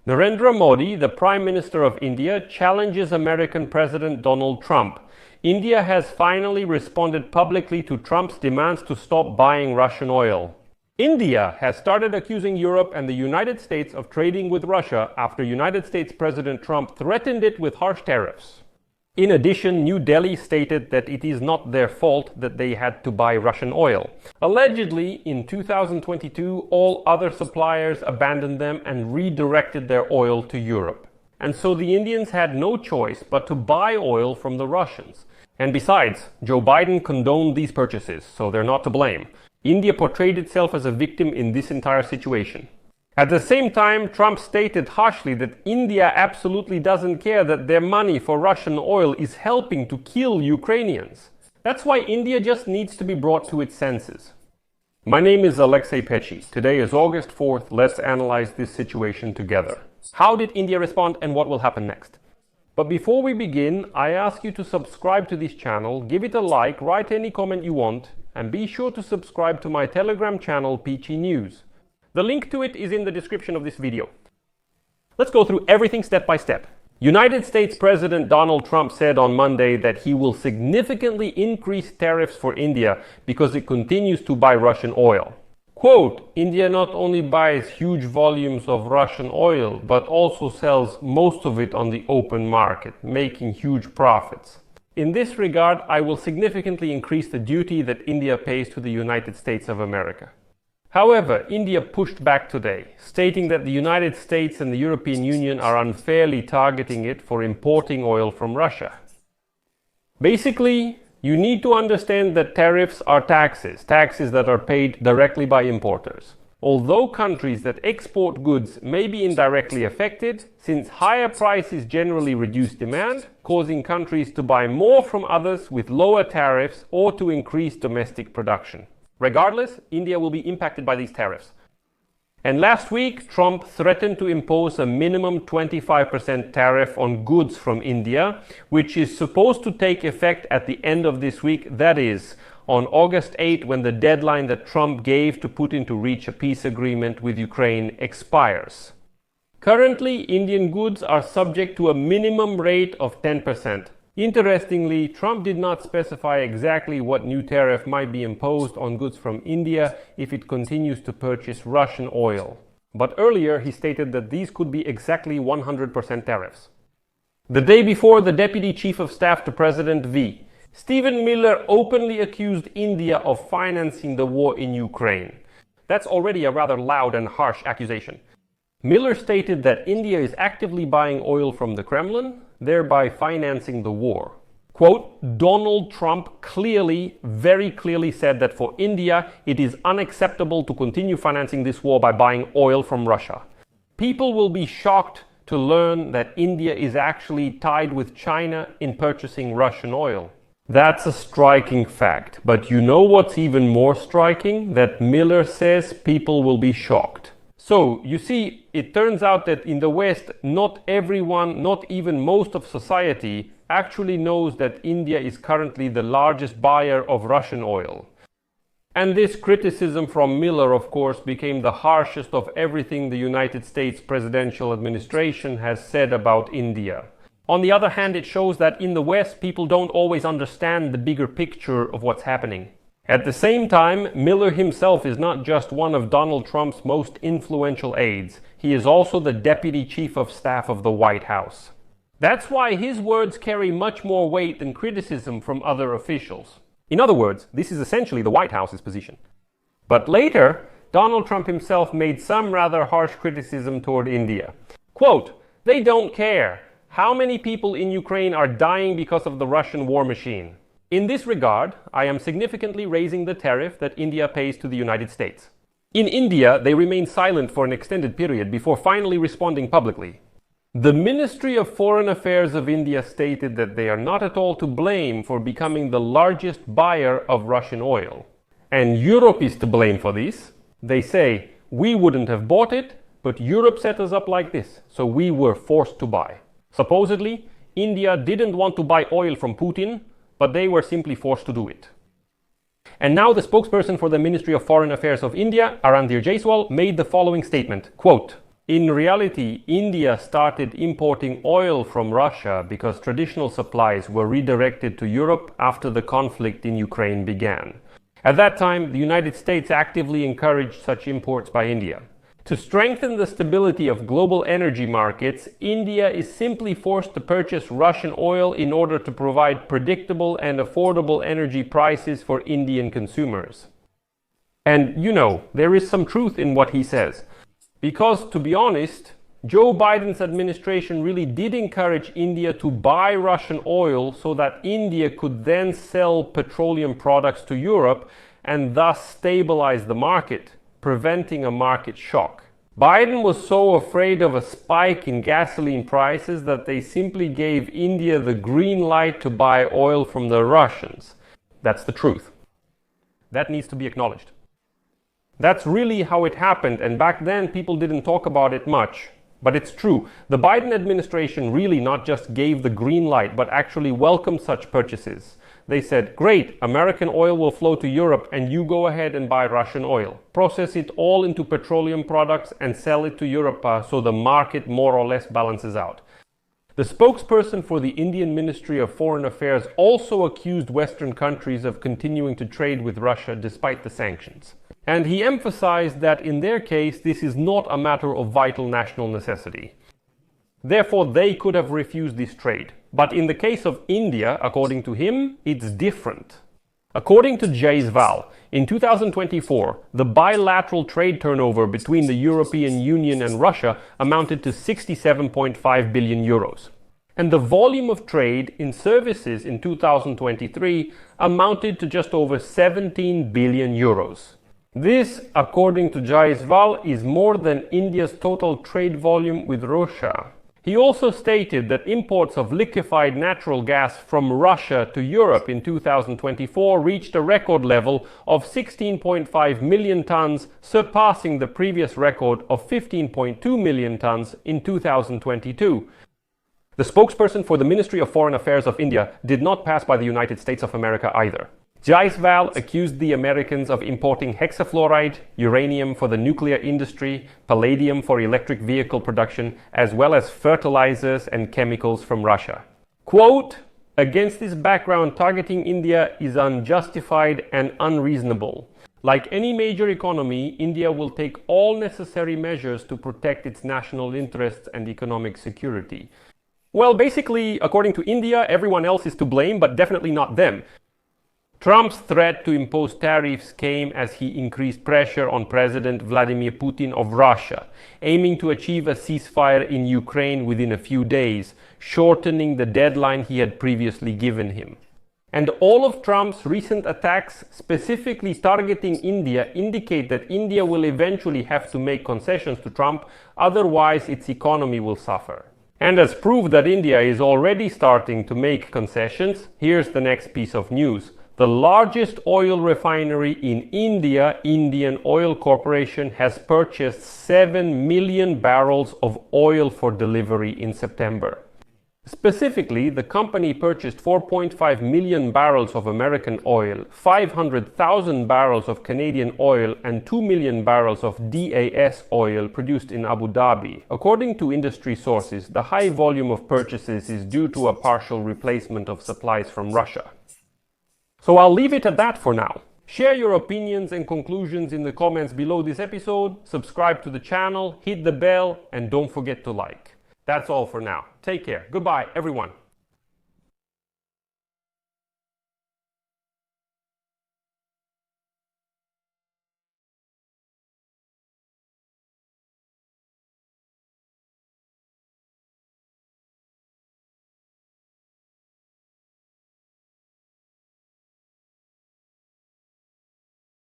Narendra Modi, the Prime Minister of India, challenges American President Donald Trump. India has finally responded publicly to Trump's demands to stop buying Russian oil. India has started accusing Europe and the United States of trading with Russia after United States President Trump threatened it with harsh tariffs. In addition, New Delhi stated that it is not their fault that they had to buy Russian oil. Allegedly, in 2022, all other suppliers abandoned them and redirected their oil to Europe. And so the Indians had no choice but to buy oil from the Russians. And besides, Joe Biden condoned these purchases, so they're not to blame. India portrayed itself as a victim in this entire situation. At the same time, Trump stated harshly that India absolutely doesn't care that their money for Russian oil is helping to kill Ukrainians. That's why India just needs to be brought to its senses. My name is Alexei Pechi. Today is August 4th. Let's analyze this situation together. How did India respond and what will happen next? But before we begin, I ask you to subscribe to this channel, give it a like, write any comment you want, and be sure to subscribe to my Telegram channel, Peachy News. The link to it is in the description of this video. Let's go through everything step by step. United States President Donald Trump said on Monday that he will significantly increase tariffs for India because it continues to buy Russian oil. Quote, India not only buys huge volumes of Russian oil, but also sells most of it on the open market, making huge profits. In this regard, I will significantly increase the duty that India pays to the United States of America. However, India pushed back today, stating that the United States and the European Union are unfairly targeting it for importing oil from Russia. Basically, you need to understand that tariffs are taxes that are paid directly by importers. Although countries that export goods may be indirectly affected, since higher prices generally reduce demand, causing countries to buy more from others with lower tariffs or to increase domestic production. Regardless, India will be impacted by these tariffs. And last week, Trump threatened to impose a minimum 25% tariff on goods from India, which is supposed to take effect at the end of this week, that is, on August 8, when the deadline that Trump gave to Putin to reach a peace agreement with Ukraine expires. Currently, Indian goods are subject to a minimum rate of 10%. Interestingly, Trump did not specify exactly what new tariff might be imposed on goods from India if it continues to purchase Russian oil. But earlier he stated that these could be exactly 100% tariffs. The day before, the Deputy Chief of Staff to President V, Stephen Miller, openly accused India of financing the war in Ukraine. That's already a rather loud and harsh accusation. Miller stated that India is actively buying oil from the Kremlin, thereby financing the war. Quote, Donald Trump very clearly said that for India, it is unacceptable to continue financing this war by buying oil from Russia. People will be shocked to learn that India is actually tied with China in purchasing Russian oil. That's a striking fact. But you know what's even more striking? That Miller says people will be shocked. So, you see, it turns out that in the West, not everyone, not even most of society, actually knows that India is currently the largest buyer of Russian oil. And this criticism from Miller, of course, became the harshest of everything the United States presidential administration has said about India. On the other hand, it shows that in the West, people don't always understand the bigger picture of what's happening. At the same time, Miller himself is not just one of Donald Trump's most influential aides. He is also the Deputy Chief of Staff of the White House. That's why his words carry much more weight than criticism from other officials. In other words, this is essentially the White House's position. But later, Donald Trump himself made some rather harsh criticism toward India. Quote, they don't care. How many people in Ukraine are dying because of the Russian war machine? In this regard, I am significantly raising the tariff that India pays to the United States. In India, they remain silent for an extended period before finally responding publicly. The Ministry of Foreign Affairs of India stated that they are not at all to blame for becoming the largest buyer of Russian oil. And Europe is to blame for this. They say, we wouldn't have bought it, but Europe set us up like this, so we were forced to buy. Supposedly, India didn't want to buy oil from Putin, but they were simply forced to do it. And now the spokesperson for the Ministry of Foreign Affairs of India, Arandhir Jaiswal, made the following statement, quote, In reality, India started importing oil from Russia because traditional supplies were redirected to Europe after the conflict in Ukraine began. At that time, the United States actively encouraged such imports by India. To strengthen the stability of global energy markets, India is simply forced to purchase Russian oil in order to provide predictable and affordable energy prices for Indian consumers. And there is some truth in what he says. Because, to be honest, Joe Biden's administration really did encourage India to buy Russian oil so that India could then sell petroleum products to Europe and thus stabilize the market, preventing a market shock. Biden was so afraid of a spike in gasoline prices that they simply gave India the green light to buy oil from the Russians. That's the truth. That needs to be acknowledged. That's really how it happened, and back then people didn't talk about it much. But it's true. The Biden administration really not just gave the green light, but actually welcomed such purchases. They said, great, American oil will flow to Europe and you go ahead and buy Russian oil. Process it all into petroleum products and sell it to Europe so the market more or less balances out. The spokesperson for the Indian Ministry of Foreign Affairs also accused Western countries of continuing to trade with Russia despite the sanctions. And he emphasized that in their case, this is not a matter of vital national necessity. Therefore, they could have refused this trade. But in the case of India, according to him, it's different. According to Jaiswal, in 2024, the bilateral trade turnover between the European Union and Russia amounted to 67.5 billion euros. And the volume of trade in services in 2023 amounted to just over 17 billion euros. This, according to Jaiswal, is more than India's total trade volume with Russia. He also stated that imports of liquefied natural gas from Russia to Europe in 2024 reached a record level of 16.5 million tons, surpassing the previous record of 15.2 million tons in 2022. The spokesperson for the Ministry of Foreign Affairs of India did not pass by the United States of America either. Jaiswal accused the Americans of importing hexafluoride, uranium for the nuclear industry, palladium for electric vehicle production, as well as fertilizers and chemicals from Russia. Quote, against this background, targeting India is unjustified and unreasonable. Like any major economy, India will take all necessary measures to protect its national interests and economic security. Well, basically, according to India, everyone else is to blame, but definitely not them. Trump's threat to impose tariffs came as he increased pressure on President Vladimir Putin of Russia, aiming to achieve a ceasefire in Ukraine within a few days, shortening the deadline he had previously given him. And all of Trump's recent attacks, specifically targeting India, indicate that India will eventually have to make concessions to Trump, otherwise its economy will suffer. And as proof that India is already starting to make concessions, here's the next piece of news. The largest oil refinery in India, Indian Oil Corporation, has purchased 7 million barrels of oil for delivery in September. Specifically, the company purchased 4.5 million barrels of American oil, 500,000 barrels of Canadian oil, and 2 million barrels of DAS oil produced in Abu Dhabi. According to industry sources, the high volume of purchases is due to a partial replacement of supplies from Russia. So I'll leave it at that for now. Share your opinions and conclusions in the comments below this episode, subscribe to the channel, hit the bell, and don't forget to like. That's all for now. Take care. Goodbye, everyone.